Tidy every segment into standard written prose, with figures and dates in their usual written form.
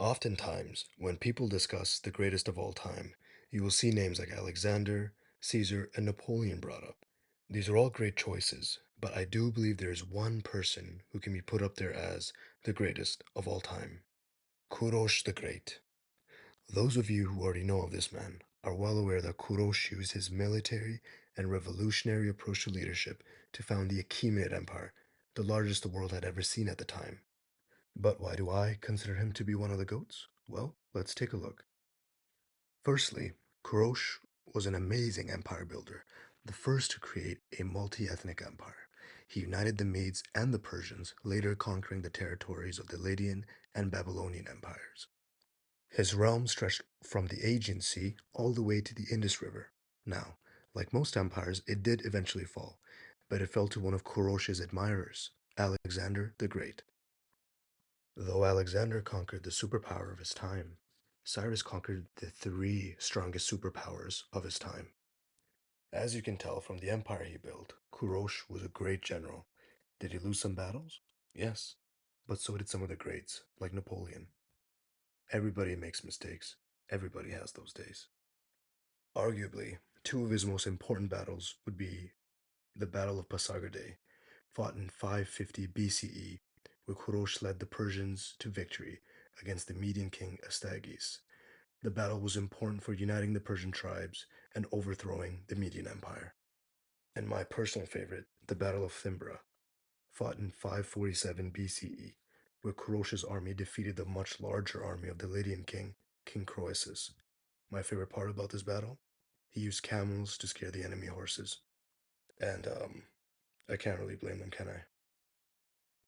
Oftentimes, when people discuss the greatest of all time, you will see names like Alexander, Caesar, and Napoleon brought up. These are all great choices, but I do believe there is one person who can be put up there as the greatest of all time. Kurosh the Great. Those of you who already know of this man are well aware that Kurosh used his military and revolutionary approach to leadership to found the Achaemenid Empire, the largest the world had ever seen at the time. But why do I consider him to be one of the GOATs? Well, let's take a look. Firstly, Kurosh was an amazing empire builder, the first to create a multi ethnic empire. He united the Medes and the Persians, later conquering the territories of the Lydian and Babylonian empires. His realm stretched from the Aegean Sea all the way to the Indus River. Now, like most empires, it did eventually fall, but it fell to one of Kurosh's admirers, Alexander the Great. Though Alexander conquered the superpower of his time, Cyrus conquered the three strongest superpowers of his time. As you can tell from the empire he built, Kurosh was a great general. Did he lose some battles? Yes, but so did some of the greats, like Napoleon. Everybody makes mistakes. Everybody has those days. Arguably, two of his most important battles would be the Battle of Pasargadae, fought in 550 BCE, where Kurosh led the Persians to victory against the Median king Astyages. The battle was important for uniting the Persian tribes and overthrowing the Median Empire. And my personal favorite, the Battle of Thymbra, fought in 547 BCE, where Kurosh's army defeated the much larger army of the Lydian king, King Croesus. My favorite part about this battle? He used camels to scare the enemy horses. And, I can't really blame them, can I?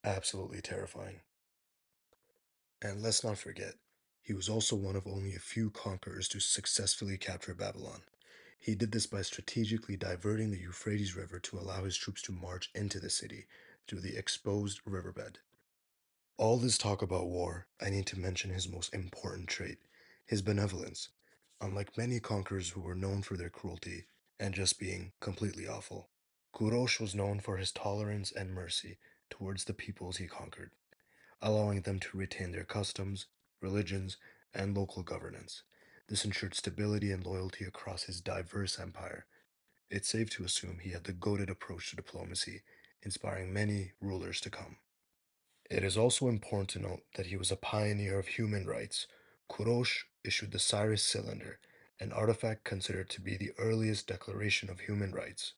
Absolutely terrifying. And let's not forget, he was also one of only a few conquerors to successfully capture Babylon. He did this by strategically diverting the Euphrates River to allow his troops to march into the city through the exposed riverbed. All this talk about war, I need to mention his most important trait, his benevolence. Unlike many conquerors who were known for their cruelty and just being completely awful, Kurosh was known for his tolerance and mercy towards the peoples he conquered, allowing them to retain their customs, religions, and local governance. This ensured stability and loyalty across his diverse empire. It's safe to assume he had the goaded approach to diplomacy, inspiring many rulers to come. It is also important to note that he was a pioneer of human rights. Kurosh issued the Cyrus Cylinder, an artifact considered to be the earliest declaration of human rights.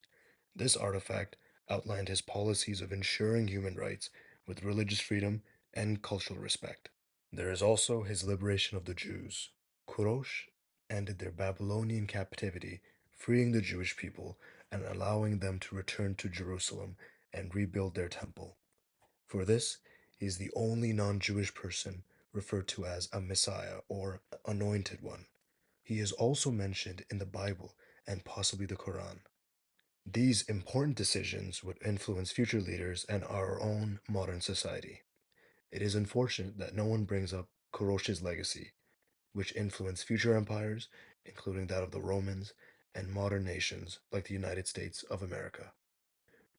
This artifact outlined his policies of ensuring human rights with religious freedom and cultural respect. There is also his liberation of the Jews. Kurosh ended their Babylonian captivity, freeing the Jewish people and allowing them to return to Jerusalem and rebuild their temple. For this, he is the only non Jewish person referred to as a Messiah or Anointed One. He is also mentioned in the Bible and possibly the Quran. These important decisions would influence future leaders and our own modern society. It is unfortunate that no one brings up Kurosh's legacy, which influenced future empires, including that of the Romans and modern nations like the United States of America.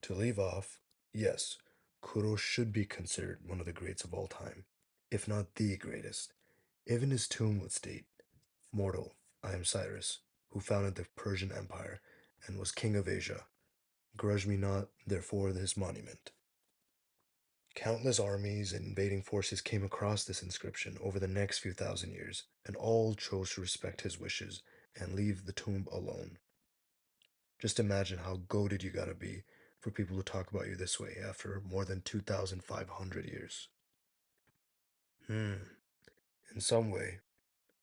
To leave off, yes, Kurosh should be considered one of the greats of all time, if not the greatest. Even his tomb would state, Mortal, I am Cyrus, who founded the Persian Empire and was king of Asia. Grudge me not, therefore, this monument. Countless armies and invading forces came across this inscription over the next few thousand years, and all chose to respect his wishes and leave the tomb alone. Just imagine how goaded you gotta be for people to talk about you this way after more than 2,500 years. Hmm, in some way,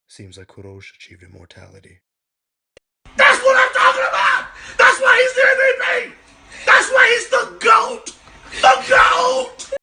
seems like Kurosh achieved immortality.